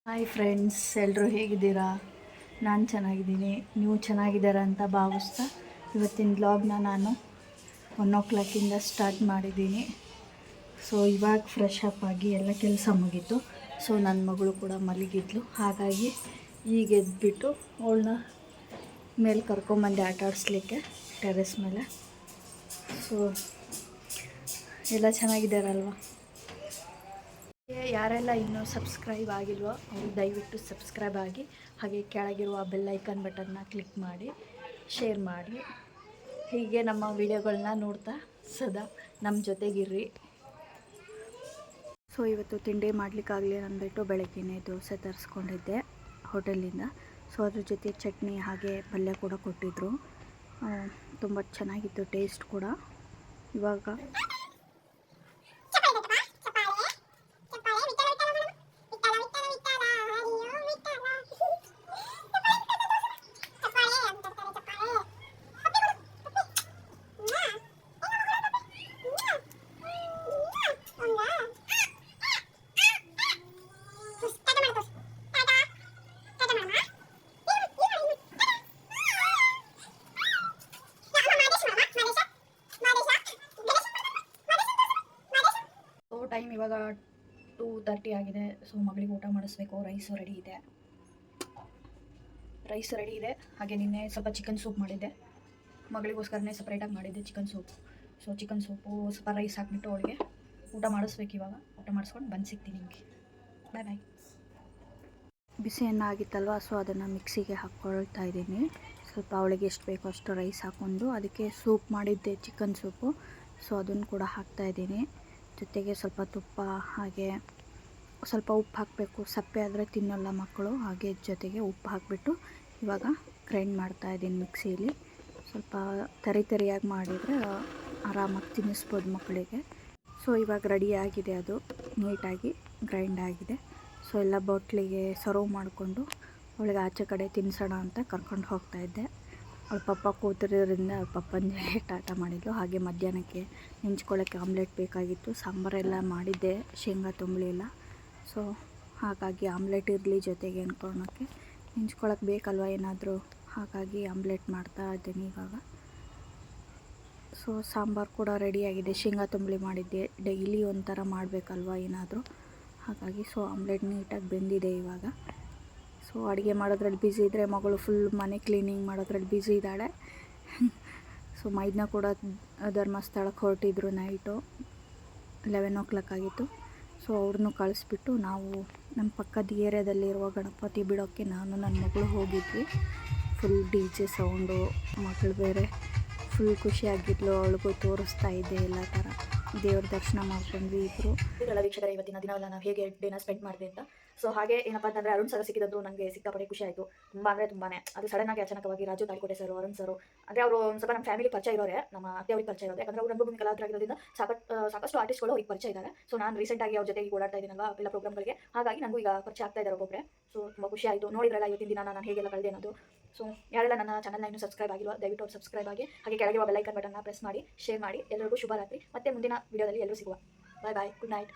Hi friends, ಎಲ್ಲರೂ ಹೇಗಿದ್ದೀರಾ? ನಾನು ಚೆನ್ನಾಗಿದ್ದೀನಿ, ನೀವು ಚೆನ್ನಾಗಿದ್ದೀರಾ ಅಂತ ಭಾವಿಸ್ತಾ ಇವತ್ತಿನ ಬ್ಲಾಗ್ನ ನಾನು 1 o'clock ಸ್ಟಾರ್ಟ್ ಮಾಡಿದ್ದೀನಿ. ಸೊ ಇವಾಗ ಫ್ರೆಶ್ ಅಪ್ ಆಗಿ ಎಲ್ಲ ಕೆಲಸ ಮುಗೀತು. ಸೊ ನನ್ನ ಮಗಳು ಕೂಡ ಮಲಗಿದ್ಲು, ಹಾಗಾಗಿ ಈಗ ಎದ್ಬಿಟ್ಟು ಅವಳನ್ನ ಮೇಲೆ ಕರ್ಕೊಂಬಂದೆ ಆಟ ಆಡಿಸ್ಲಿಕ್ಕೆ ಟೆರೆಸ್ ಮೇಲೆ. ಸೊ ಎಲ್ಲ ಚೆನ್ನಾಗಿದ್ದಾರಲ್ವ? ಯಾರೆಲ್ಲ ಇನ್ನೂ ಸಬ್ಸ್ಕ್ರೈಬ್ ಆಗಿಲ್ವೋ ಅವರು ದಯವಿಟ್ಟು ಸಬ್ಸ್ಕ್ರೈಬ್ ಆಗಿ, ಹಾಗೆ ಕೆಳಗಿರುವ ಬೆಲ್ ಐಕನ್ ಬಟನ್ನ ಕ್ಲಿಕ್ ಮಾಡಿ, ಶೇರ್ ಮಾಡಿ. ಹೀಗೆ ನಮ್ಮ ವಿಡಿಯೋಗಳನ್ನ ನೋಡ್ತಾ ಸದಾ ನಮ್ಮ ಜೊತೆಗಿರ್ರಿ. ಸೊ ಇವತ್ತು ತಿಂಡಿ ಮಾಡಲಿಕ್ಕಾಗಲಿ ಅಂದ್ಬಿಟ್ಟು ಬೆಳಗ್ಗೆನೇ ದೋಸೆ ತರಿಸ್ಕೊಂಡಿದ್ದೆ ಹೋಟೆಲಿಂದ. ಸೊ ಅದ್ರ ಜೊತೆ ಚಟ್ನಿ ಹಾಗೆ ಪಲ್ಯ ಕೂಡ ಕೊಟ್ಟಿದ್ದರು. ತುಂಬ ಚೆನ್ನಾಗಿತ್ತು ಟೇಸ್ಟ್ ಕೂಡ. ಇವಾಗ ಟೈಮ್ ಇವಾಗ 2:30 ಆಗಿದೆ. ಸೊ ಮಗಳಿಗೆ ಊಟ ಮಾಡಿಸ್ಬೇಕು. ರೈಸ್ ರೆಡಿ ಇದೆ. ಹಾಗೆ ನಿನ್ನೆ ಸ್ವಲ್ಪ ಚಿಕನ್ ಸೂಪ್ ಮಾಡಿದ್ದೆ, ಮಗಳಿಗೋಸ್ಕರನೇ ಸಪ್ರೇಟಾಗಿ ಮಾಡಿದ್ದೆ chicken soup. So chicken soup ಸ್ವಲ್ಪ ರೈಸ್ ಹಾಕ್ಬಿಟ್ಟು ಅವಳಿಗೆ ಊಟ ಮಾಡಿಸ್ಬೇಕು. ಇವಾಗ ಊಟ ಮಾಡಿಸ್ಕೊಂಡು ಬಂದು ಸಿಗ್ತೀನಿ ನಿಮಗೆ. ಬಾಯ್. ಬಿಸಿ ಅನ್ನ ಆಗಿತ್ತಲ್ವ, ಸೊ ಅದನ್ನು ಮಿಕ್ಸಿಗೆ ಹಾಕ್ಕೊಳ್ತಾ ಇದ್ದೀನಿ. ಸ್ವಲ್ಪ ಅವಳಿಗೆ ಎಷ್ಟು ಬೇಕೋ ಅಷ್ಟು ರೈಸ್ ಹಾಕ್ಕೊಂಡು ಅದಕ್ಕೆ ಸೂಪ್ ಮಾಡಿದ್ದೆ, ಚಿಕನ್ ಸೂಪು. ಸೊ ಅದನ್ನು ಕೂಡ ಹಾಕ್ತಾಯಿದ್ದೀನಿ. ಜೊತೆಗೆ ಸ್ವಲ್ಪ ತುಪ್ಪ, ಹಾಗೆ ಸ್ವಲ್ಪ ಉಪ್ಪು ಹಾಕಬೇಕು. ಸಪ್ಪೆ ಆದರೆ ತಿನ್ನಲ್ಲ ಮಕ್ಕಳು, ಹಾಗೆ ಜೊತೆಗೆ ಉಪ್ಪು ಹಾಕಿಬಿಟ್ಟು ಇವಾಗ ಗ್ರೈಂಡ್ ಮಾಡ್ತಾಯಿದ್ದೀನಿ ಮಿಕ್ಸಿಲಿ. ಸ್ವಲ್ಪ ತರಿಯಾಗಿ ಮಾಡಿದರೆ ಆರಾಮಾಗಿ ತಿನ್ನಿಸ್ಬೋದು ಮಕ್ಕಳಿಗೆ. ಸೊ ಇವಾಗ ರೆಡಿಯಾಗಿದೆ, ಅದು ನೀಟಾಗಿ ಗ್ರೈಂಡ್ ಆಗಿದೆ. ಸೊ ಎಲ್ಲ ಬಾಟ್ಲಿಗೆ ಸರ್ವ್ ಮಾಡಿಕೊಂಡು ಅವಳಿಗೆ ಆಚೆ ಕಡೆ ತಿನ್ನಿಸೋಣ ಅಂತ ಕರ್ಕೊಂಡು ಹೋಗ್ತಾಯಿದ್ದೆ. ಅವಳ ಪಪ್ಪ ಕೂತಿರೋದ್ರಿಂದ ಅವಳ ಪಪ್ಪನ ಜೊತೆ ಟಾಟ ಮಾಡಿದ್ಲು. ಹಾಗೆ ಮಧ್ಯಾಹ್ನಕ್ಕೆ ನೆಂಚ್ಕೊಳ್ಳೋಕ್ಕೆ ಆಮ್ಲೆಟ್ ಬೇಕಾಗಿತ್ತು. ಸಾಂಬಾರೆಲ್ಲ ಮಾಡಿದ್ದೆ, ಶೇಂಗಾ ತಂಬಳಿ ಎಲ್ಲ. ಸೊ ಹಾಗಾಗಿ ಆಮ್ಲೆಟ್ ಇರಲಿ ಜೊತೆಗೆ ಅನ್ಕೊಳ್ಳೋಕ್ಕೆ, ನೆಂಚ್ಕೊಳ್ಳೋಕೆ ಬೇಕಲ್ವ ಏನಾದರೂ, ಹಾಗಾಗಿ ಆಮ್ಲೆಟ್ ಮಾಡ್ತಾ ಇದ್ದೀನಿ ಇವಾಗ. ಸೊ ಸಾಂಬಾರು ಕೂಡ ರೆಡಿಯಾಗಿದೆ. ಶೇಂಗಾ ತಂಬಳಿ ಮಾಡಿದ್ದೆ, ಡೈಲಿ ಒಂಥರ ಮಾಡಬೇಕಲ್ವ ಏನಾದರೂ, ಹಾಗಾಗಿ ಸೊ ಆಮ್ಲೆಟ್ ನೀಟಾಗಿ ಬೆಂದಿದೆ ಇವಾಗ. ಸೊ ಅಡುಗೆ ಮಾಡೋದ್ರಲ್ಲಿ ಬ್ಯುಸಿ ಇದ್ದರೆ ಮಗಳು ಫುಲ್ ಮನೆ ಕ್ಲೀನಿಂಗ್ ಮಾಡೋದ್ರಲ್ಲಿ ಬ್ಯುಸಿ ಇದ್ದಾಳೆ. ಸೊ ಮೈದನ ಕೂಡ ಧರ್ಮಸ್ಥಳಕ್ಕೆ ಹೊರಟಿದ್ರು ನೈಟು 11 o'clock ಆಗಿತ್ತು. ಸೊ ಅವ್ರನ್ನೂ ಕಳಿಸ್ಬಿಟ್ಟು ನಾವು ನಮ್ಮ ಪಕ್ಕದ ಏರಿಯಾದಲ್ಲಿರುವ ಗಣಪತಿ ಬಿಡೋಕ್ಕೆ ನಾನು ನನ್ನ ಮಗಳು ಹೋಗಿದ್ವಿ. ಫುಲ್ DJ ಸೌಂಡು, ಮಗಳು ಬೇರೆ ಫುಲ್ ಖುಷಿಯಾಗಿದ್ಲು. ಅವಳಿಗೂ ತೋರಿಸ್ತಾ ಇದ್ದೆ ಎಲ್ಲ ಥರ. ದೇವ್ರ ದರ್ಶನ ಮಾಡ್ಕೊಂಡ್ವಿ ಇಬ್ಬರು. ವೀಕ್ಷಕರೇ, ಇವತ್ತಿನ ದಿನವೆಲ್ಲ ನಾವು ಹೇಗೆ ಡೇನ ಸ್ಪೆಂಡ್ ಮಾಡಿದೆ ಅಂತ. ಸೊ ಹಾಗೆ ಏನಪ್ಪ ಅಂತಂದರೆ ಅರುಣ್ ಸರ್ ಸಿಕ್ಕಿದ್ದು ನನಗೆ ಸಿಕ್ಕಾಪಟ್ಟೆ ಖುಷಿ ಆಯಿತು. ತುಂಬ ಅಂದರೆ ತುಂಬಾ ಅದು ಸಡನ್ನಾಗಿ ಅಚಾನಕವಾಗಿ ರಾಜು ತಾಳಿಕೋಟೆ ಸರ್, ಅರುಣ್ ಸರ್ ಅಂದರೆ ಅವರು ಒಂದು ಸ್ವಲ್ಪ ನಮ್ಮ ಫ್ಯಾಮಿಲಿ ಪರಿಚಯ ಇರೋರೆ, ನಮ್ಮ ಅತ್ತೆ ಅವ್ರಿಗೆ ಪರಿಚಯ ಇರೋದು. ಯಾಕಂದರೆ ಅವರು ರಂಗಭೂಮಿ ಕಲಾವಿದರಾಗಿರೋದ್ರಿಂದ ಸಾಕಷ್ಟು ಆರ್ಟಿಸ್ಟ್ಗಳು ಅವ್ರಿಗೆ ಪರಿಚಯ ಇದ್ದಾರೆ. ಸೊ ನಾನು ರೀಸೆಂಟಾಗಿ ಅವ್ರ ಜೊತೆಗೆ ಓಡಾಡ್ತಾ ಇದ್ದೀನಲ್ವಾ ಎಲ್ಲ ಪ್ರೋಗ್ರಾಮ್ಗಳಿಗೆ, ಹಾಗಾಗಿ ನನಗೂ ಈಗ ಪರಿಚಯ ಆಗ್ತಾ ಇದ್ದಾರೆ ಒಬ್ಬೊಬ್ಬರೇ. ಸೊ ತುಂಬ ಖುಷಿ ಆಯಿತು. ನೋಡಿದ್ರಲ್ಲ ಇವತ್ತಿನ ದಿನ ನಾನು ಹೇಗೆಲ್ಲ ಕಳೆದೆ ಅನ್ನೋದು. ಸೊ ಯಾರೆಲ್ಲ ನನ್ನ ಚಾನಲ್ನ ಇನ್ನೂ ಸಬ್ಸ್ಕ್ರೈಬ್ ಆಗಿಲ್ವೋ ದಯವಿಟ್ಟು ಅವ್ರು ಸಬ್ಸ್ಕ್ರೈಬ್ ಆಗಿ, ಹಾಗೆ ಕೆಳಗಿರುವ ಬೆಲ್ ಐಕನ್ ಬಟನ್ನ ಪ್ರೆಸ್ ಮಾಡಿ, ಶೇರ್ ಮಾಡಿ. ಎಲ್ಲರಿಗೂ ಶುಭರಾತ್ರಿ. ಮತ್ತೆ ಮುಂದಿನ ವಿಡಿಯೋದಲ್ಲಿ ಎಲ್ಲರೂ ಸಿಗುವ. ಬಾಯ್, ಗುಡ್ ನೈಟ್.